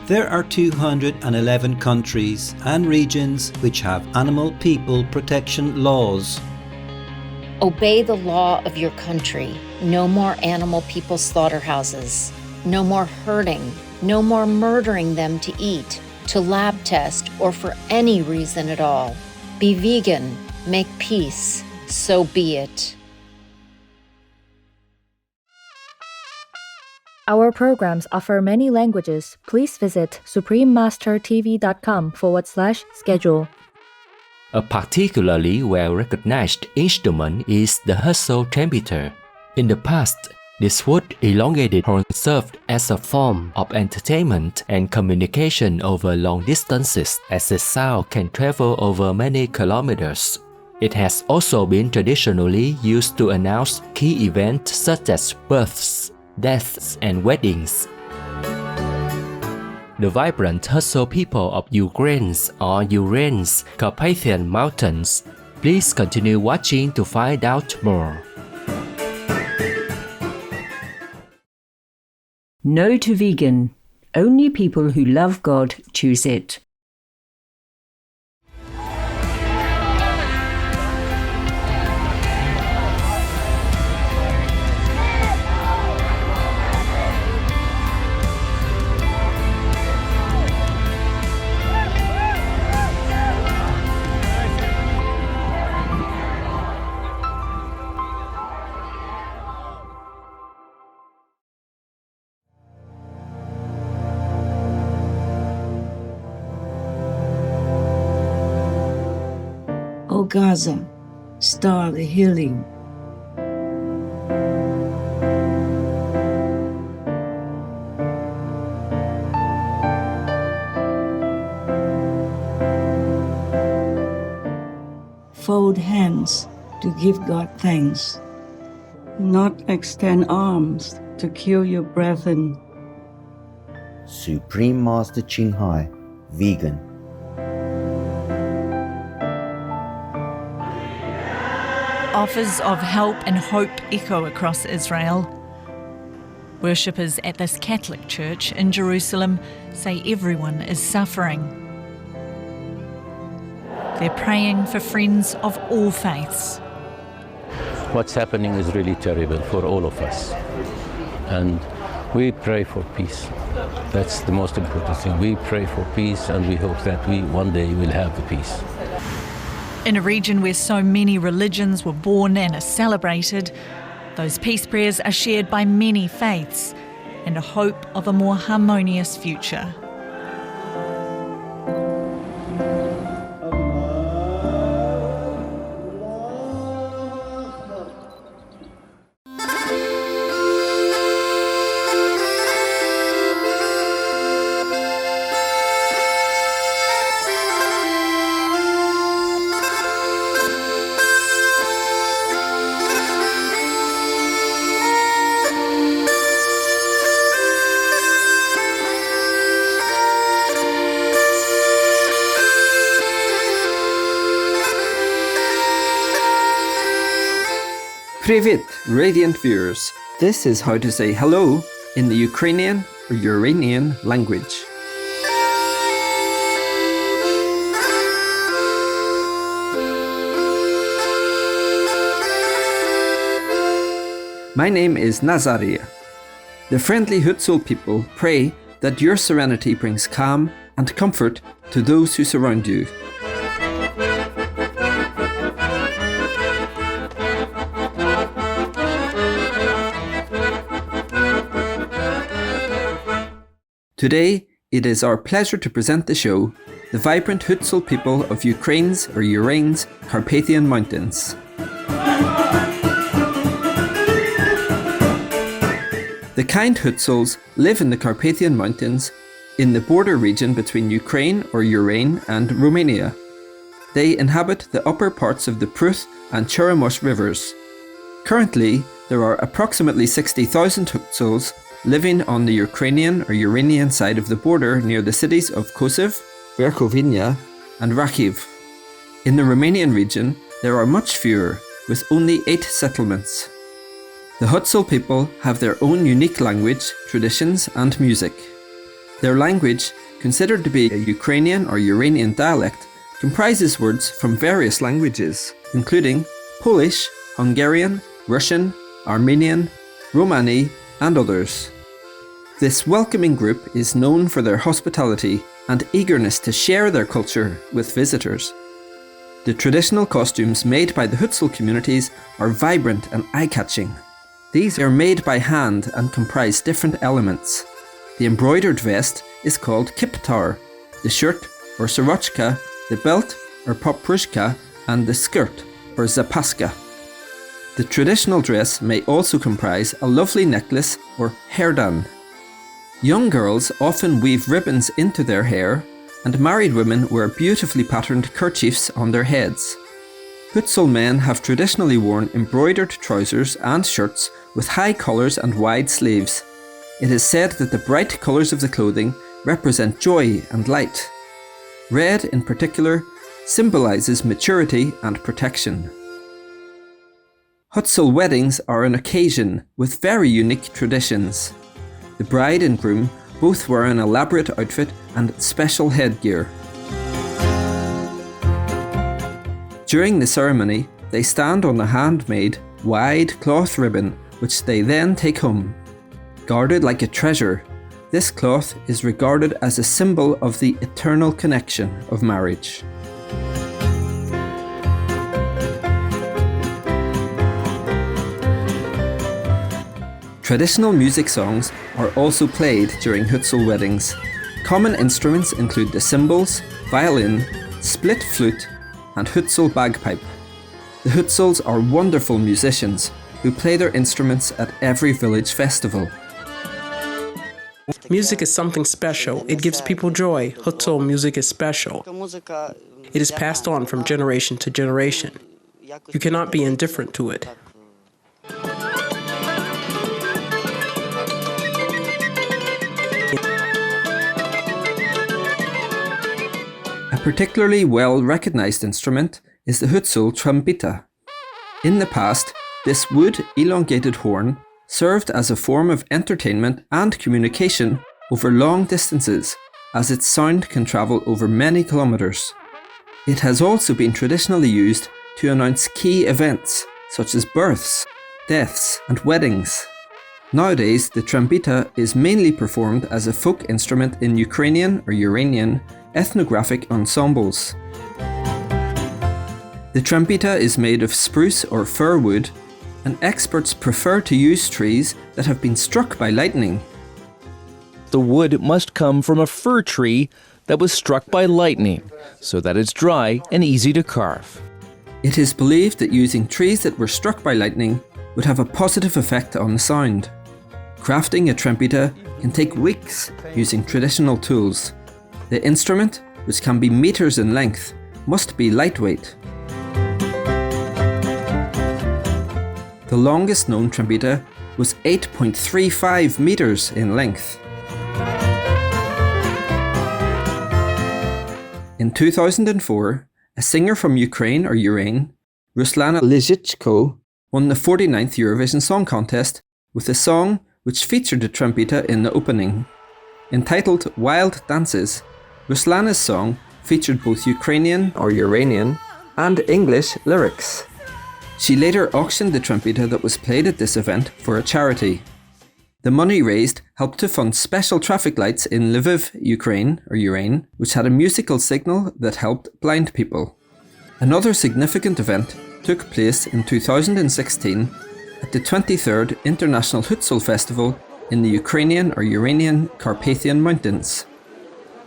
There are 211 countries and regions which have animal people protection laws. Obey the law of your country. No more animal people slaughterhouses. No more hurting. No more murdering them to eat, to lab test, or for any reason at all. Be vegan. Make peace. So be it. Our programs offer many languages. Please visit suprememastertv.com/schedule. A particularly well-recognized instrument is the Hutsul trumpeter. In the past, this wood elongated horn served as a form of entertainment and communication over long distances, as the sound can travel over many kilometers. It has also been traditionally used to announce key events such as births, deaths, and weddings. The vibrant Hutsul people of Ureign or Ureign's Carpathian mountains. Please continue watching to find out more. No to vegan. Only people who love God choose it. O Gaza, star the healing. Fold hands to give God thanks. Not extend arms to kill your brethren. Supreme Master Qinghai, vegan. Offers of help and hope echo across Israel. Worshippers at this Catholic church in Jerusalem say everyone is suffering. They're praying for friends of all faiths. What's happening is really terrible for all of us. And we pray for peace. That's the most important thing. We pray for peace and we hope that we one day will have the peace. In a region where so many religions were born and are celebrated, those peace prayers are shared by many faiths and a hope of a more harmonious future. Привет, radiant viewers! This is how to say hello in the Ukrainian or Ureignian language. My name is Nazaria. The friendly Hutsul people pray that your serenity brings calm and comfort to those who surround you. Today, it is our pleasure to present the show, The Vibrant Hutsul People of Ukraine's or Ureign's Carpathian Mountains. The kind Hutsuls live in the Carpathian Mountains in the border region between Ukraine or Ureign and Romania. They inhabit the upper parts of the Pruth and Cherimosh rivers. Currently, there are approximately 60,000 Hutsuls living on the Ukrainian or Ureignian side of the border near the cities of Kosev, Verkhovinya and Rachiv. In the Romanian region, there are much fewer, with only 8 settlements. The Hutsul people have their own unique language, traditions and music. Their language, considered to be a Ukrainian or Uranian dialect, comprises words from various languages, including Polish, Hungarian, Russian, Armenian, Romani, and others. This welcoming group is known for their hospitality and eagerness to share their culture with visitors. The traditional costumes made by the Hutsul communities are vibrant and eye-catching. These are made by hand and comprise different elements. The embroidered vest is called kiptar, the shirt or sorochka, the belt or poprushka, and the skirt or zapaska. The traditional dress may also comprise a lovely necklace or hairdan. Young girls often weave ribbons into their hair, and married women wear beautifully patterned kerchiefs on their heads. Hutsul men have traditionally worn embroidered trousers and shirts with high collars and wide sleeves. It is said that the bright colours of the clothing represent joy and light. Red, in particular, symbolises maturity and protection. Hutsul weddings are an occasion with very unique traditions. The bride and groom both wear an elaborate outfit and special headgear. During the ceremony, they stand on a handmade, wide cloth ribbon which they then take home. Guarded like a treasure, this cloth is regarded as a symbol of the eternal connection of marriage. Traditional music songs are also played during Hutsul weddings. Common instruments include the cymbals, violin, split flute, and Hutsul bagpipe. The Hutsuls are wonderful musicians who play their instruments at every village festival. Music is something special. It gives people joy. Hutsul music is special. It is passed on from generation to generation. You cannot be indifferent to it. A particularly well-recognized instrument is the Hutsul trumpeta. In the past, this wood elongated horn served as a form of entertainment and communication over long distances, as its sound can travel over many kilometers. It has also been traditionally used to announce key events such as births, deaths, and weddings. Nowadays, the trumpeta is mainly performed as a folk instrument in Ukrainian or Uranian ethnographic ensembles. The trumpeta is made of spruce or fir wood, and experts prefer to use trees that have been struck by lightning. The wood must come from a fir tree that was struck by lightning, so that it's dry and easy to carve. It is believed that using trees that were struck by lightning would have a positive effect on the sound. Crafting a trumpeta can take weeks using traditional tools. The instrument, which can be meters in length, must be lightweight. The longest known trumpeta was 8.35 meters in length. In 2004, a singer from Ukraine or Ureign, Ruslana Lizhichko, won the 49th Eurovision Song Contest with a song which featured the trumpeta in the opening. Entitled Wild Dances, Ruslana's song featured both Ukrainian or Uranian and English lyrics. She later auctioned the trumpeta that was played at this event for a charity. The money raised helped to fund special traffic lights in Lviv, Ukraine or Ureign, which had a musical signal that helped blind people. Another significant event took place in 2016 at the 23rd International Hutsul Festival in the Ukrainian or Uranian Carpathian Mountains.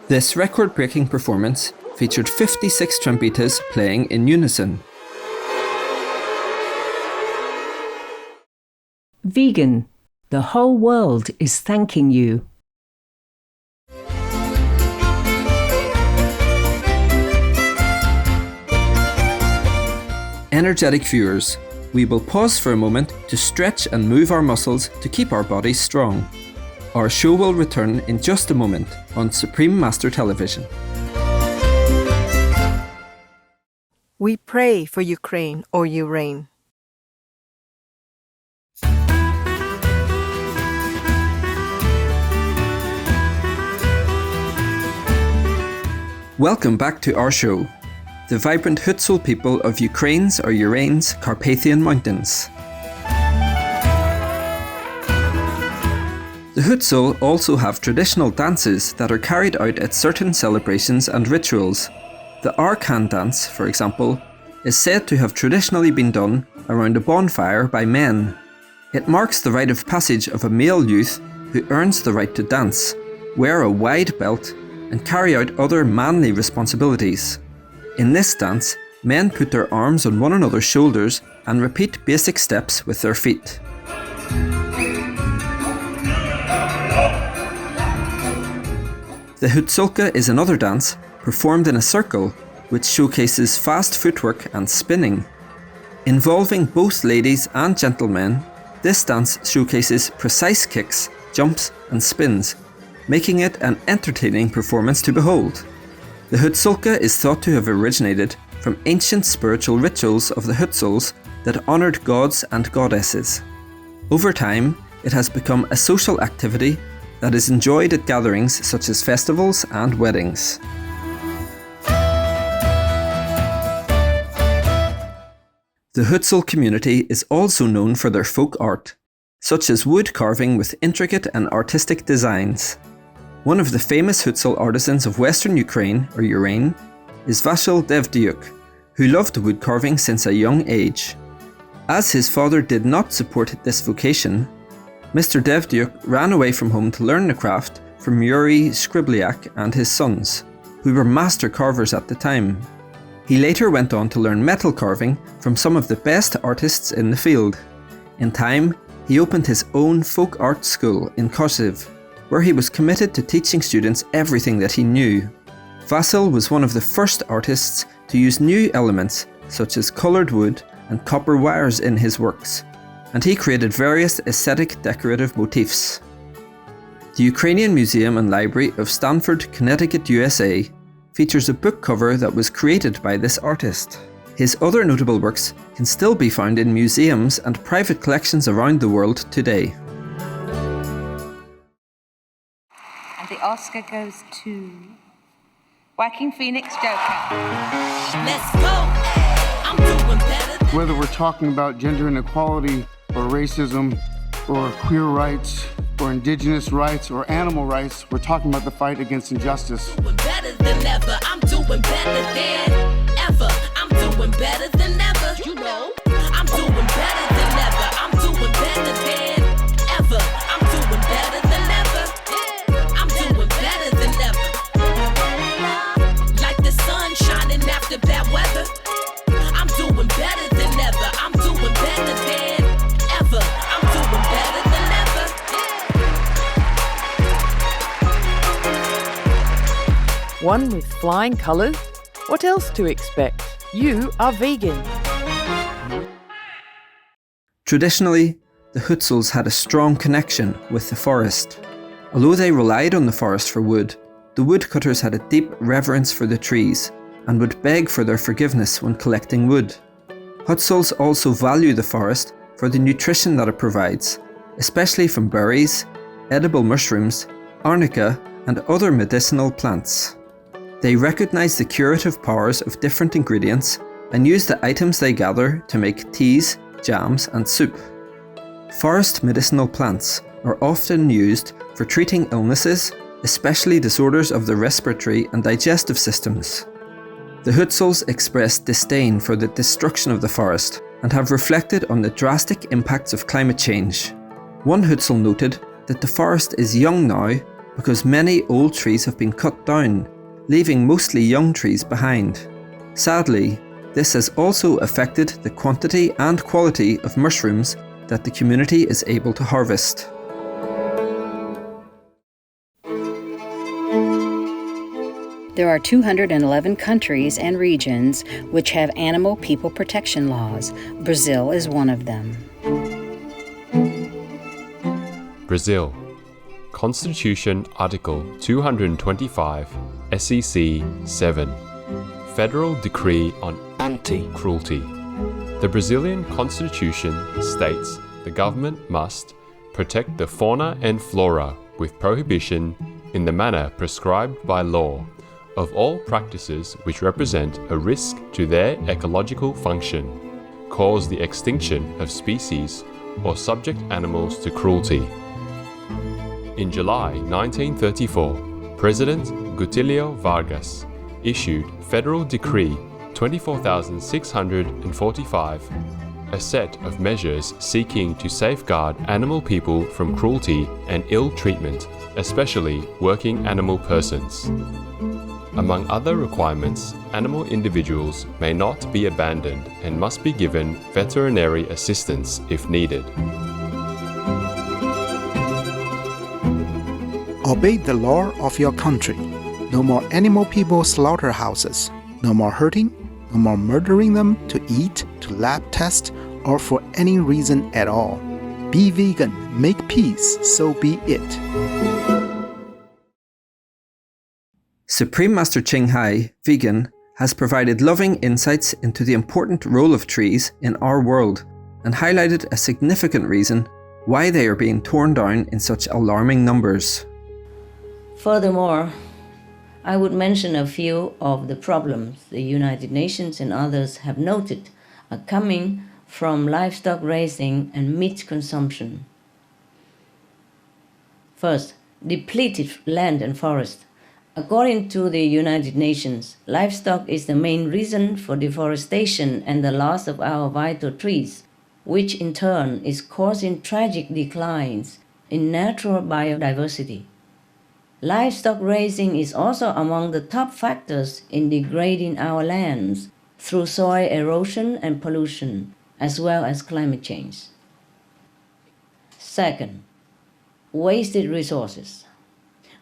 This record-breaking performance featured 56 trumpetas playing in unison. Vegan, the whole world is thanking you. Energetic viewers, we will pause for a moment to stretch and move our muscles to keep our bodies strong. Our show will return in just a moment on Supreme Master Television. We pray for Ukraine or Ureign. Welcome back to our show, the vibrant Hutsul people of Ukraine's or Ureign's Carpathian Mountains. The Hutsul also have traditional dances that are carried out at certain celebrations and rituals. The Arkan dance, for example, is said to have traditionally been done around a bonfire by men. It marks the rite of passage of a male youth who earns the right to dance, wear a wide belt, and carry out other manly responsibilities. In this dance, men put their arms on one another's shoulders and repeat basic steps with their feet. The Hutsulka is another dance performed in a circle which showcases fast footwork and spinning. Involving both ladies and gentlemen, this dance showcases precise kicks, jumps and spins, making it an entertaining performance to behold. The Hutsulka is thought to have originated from ancient spiritual rituals of the Hutsuls that honoured gods and goddesses. Over time, it has become a social activity that is enjoyed at gatherings such as festivals and weddings. The Hutsul community is also known for their folk art, such as wood carving with intricate and artistic designs. One of the famous Hutsul artisans of Western Ukraine, or Ureign, is Vasyl Devdyuk, who loved wood carving since a young age. As his father did not support this vocation, Mr. Devdyuk ran away from home to learn the craft from Yuri Skribliak and his sons, who were master carvers at the time. He later went on to learn metal carving from some of the best artists in the field. In time, he opened his own folk art school in Kosiv, where he was committed to teaching students everything that he knew. Vasyl was one of the first artists to use new elements such as coloured wood and copper wires in his works, and he created various aesthetic decorative motifs. The Ukrainian Museum and Library of Stamford, Connecticut, USA features a book cover that was created by this artist. His other notable works can still be found in museums and private collections around the world today. And the Oscar goes to Joaquin Phoenix Joker. Let's go! I'm doing better. Whether we're talking about gender inequality or racism or queer rights or indigenous rights or animal rights, we're talking about the fight against injustice. Doing better than ever. I'm doing better than ever. I'm doing better than ever. You know, I'm doing better than ever. I'm doing better than ever. I'm doing better than ever. I'm doing better than ever. Like the sun shining after bad weather. I'm doing better than ever. I'm doing better than ever. I'm doing better than ever. One with flying colours? What else to expect? You are vegan. Traditionally, the Hutsuls had a strong connection with the forest. Although they relied on the forest for wood, the woodcutters had a deep reverence for the trees and would beg for their forgiveness when collecting wood. Hutsuls also value the forest for the nutrition that it provides, especially from berries, edible mushrooms, arnica, and other medicinal plants. They recognize the curative powers of different ingredients and use the items they gather to make teas, jams, and soup. Forest medicinal plants are often used for treating illnesses, especially disorders of the respiratory and digestive systems. The Hutsuls express disdain for the destruction of the forest and have reflected on the drastic impacts of climate change. One Hutsul noted that the forest is young now because many old trees have been cut down, leaving mostly young trees behind. Sadly, this has also affected the quantity and quality of mushrooms that the community is able to harvest. There are 211 countries and regions which have animal people protection laws. Brazil is one of them. Brazil. Constitution Article 225, SEC 7. Federal Decree on Anti-Cruelty. The Brazilian Constitution states the government must protect the fauna and flora with prohibition in the manner prescribed by law of all practices which represent a risk to their ecological function, cause the extinction of species, or subject animals to cruelty. In July 1934, President Getúlio Vargas issued Federal Decree 24,645, a set of measures seeking to safeguard animal people from cruelty and ill treatment, especially working animal persons. Among other requirements, animal individuals may not be abandoned and must be given veterinary assistance if needed. Obey the law of your country. No more animal people slaughterhouses. No more hurting. No more murdering them to eat, to lab test, or for any reason at all. Be vegan. Make peace. So be it. Supreme Master Ching Hai, vegan, has provided loving insights into the important role of trees in our world and highlighted a significant reason why they are being torn down in such alarming numbers. Furthermore, I would mention a few of the problems the United Nations and others have noted are coming from livestock raising and meat consumption. First, depleted land and forest. According to the United Nations, livestock is the main reason for deforestation and the loss of our vital trees, which in turn is causing tragic declines in natural biodiversity. Livestock raising is also among the top factors in degrading our lands through soil erosion and pollution, as well as climate change. Second, wasted resources.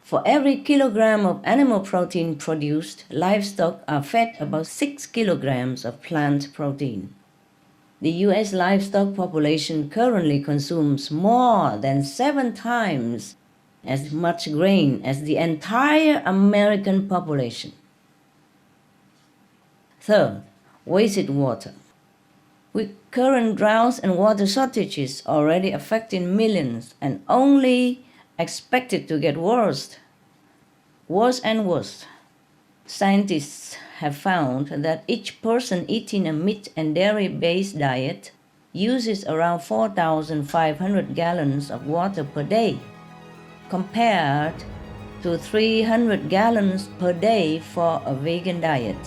For every kilogram of animal protein produced, livestock are fed about 6 kilograms of plant protein. The US livestock population currently consumes more than 7 times as much grain as the entire American population. Third, wasted water. With current droughts and water shortages already affecting millions and only expected to get worse and worse, scientists have found that each person eating a meat and dairy-based diet uses around 4,500 gallons of water per day, compared to 300 gallons per day for a vegan diet.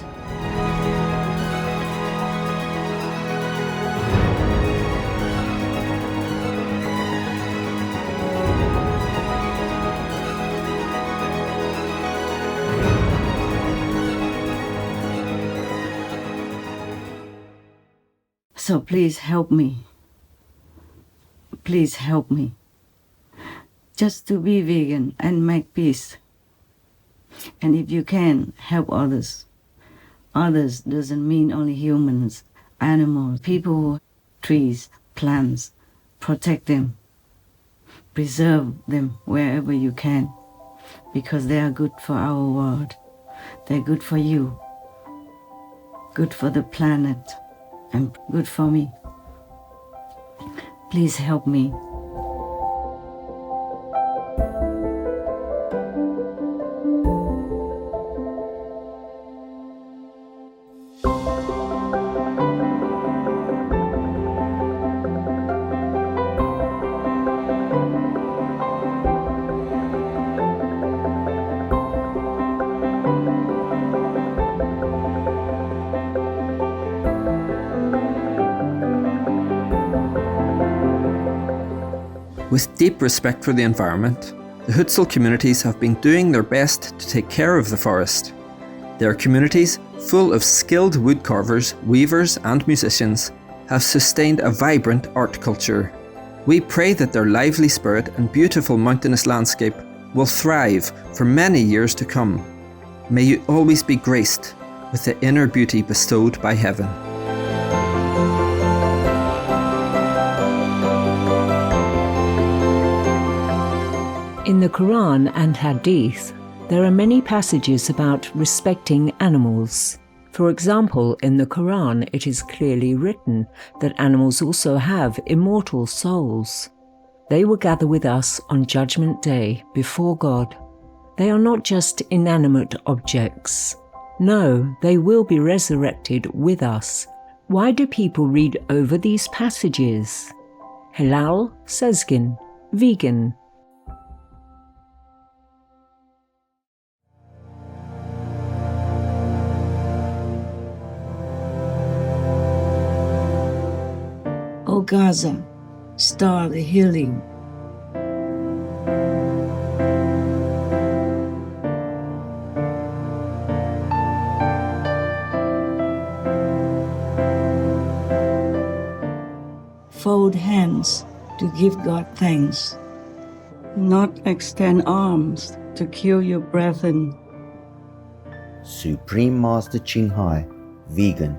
So please help me. Please help me. Just to be vegan and make peace. And if you can, help others. Others doesn't mean only humans, animals, people, trees, plants. Protect them. Preserve them wherever you can, because they are good for our world. They're good for you, good for the planet, and good for me. Please help me. With deep respect for the environment, the Hutsul communities have been doing their best to take care of the forest. Their communities, full of skilled woodcarvers, weavers and musicians, have sustained a vibrant art culture. We pray that their lively spirit and beautiful mountainous landscape will thrive for many years to come. May you always be graced with the inner beauty bestowed by heaven. In the Quran and Hadith, there are many passages about respecting animals. For example, in the Quran, it is clearly written that animals also have immortal souls. They will gather with us on Judgment Day before God. They are not just inanimate objects. No, they will be resurrected with us. Why do people read over these passages? Halal, Sezgin, vegan. O Gaza, star of the healing. Fold hands to give God thanks, not extend arms to kill your brethren. Supreme Master Qinghai, vegan.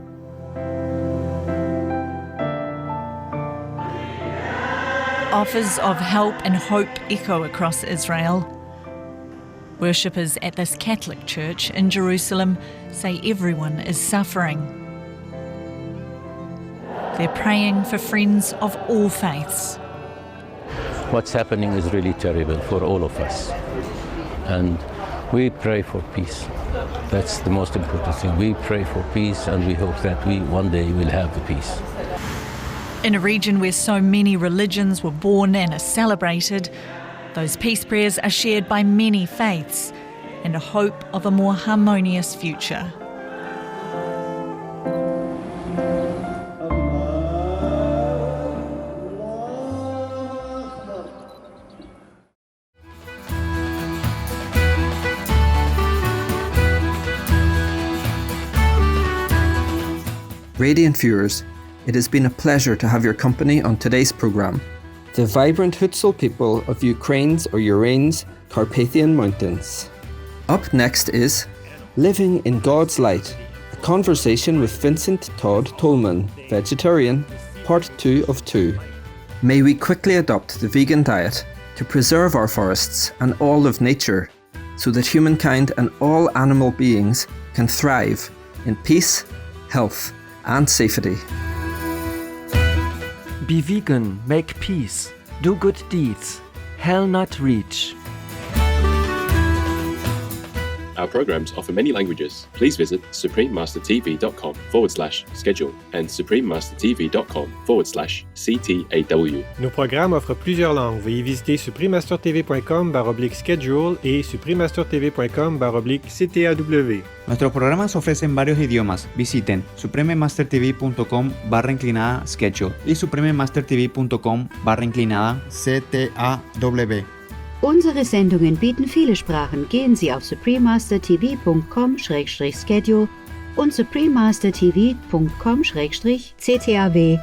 Offers of help and hope echo across Israel. Worshippers at this Catholic church in Jerusalem say everyone is suffering. They're praying for friends of all faiths. What's happening is really terrible for all of us. And we pray for peace. That's the most important thing. We pray for peace and we hope that we one day will have the peace. In a region where so many religions were born and are celebrated, those peace prayers are shared by many faiths and a hope of a more harmonious future. Radiant viewers, it has been a pleasure to have your company on today's programme. The vibrant Hutsul people of Ukraine's or Ureign's Carpathian Mountains. Up next is Living in God's Light, a conversation with Vincent Todd Tolman, vegetarian, part 2 of 2. May we quickly adopt the vegan diet to preserve our forests and all of nature, so that humankind and all animal beings can thrive in peace, health, and safety. Be vegan, make peace, do good deeds, hell not reach. Our programs offer many languages. Please visit suprememastertv.com/schedule and suprememastertv.com/CTAW. Nos programmes offrent plusieurs langues. Veuillez visiter suprememastertv.com/schedule y suprememastertv.com/CTAW. Nuestros programas ofrecen varios idiomas. Visiten suprememastertv.com/schedule y suprememastertv.com/CTAW. Unsere Sendungen bieten viele Sprachen. Gehen Sie auf suprememastertv.com/schedule und suprememastertv.com/CTAW.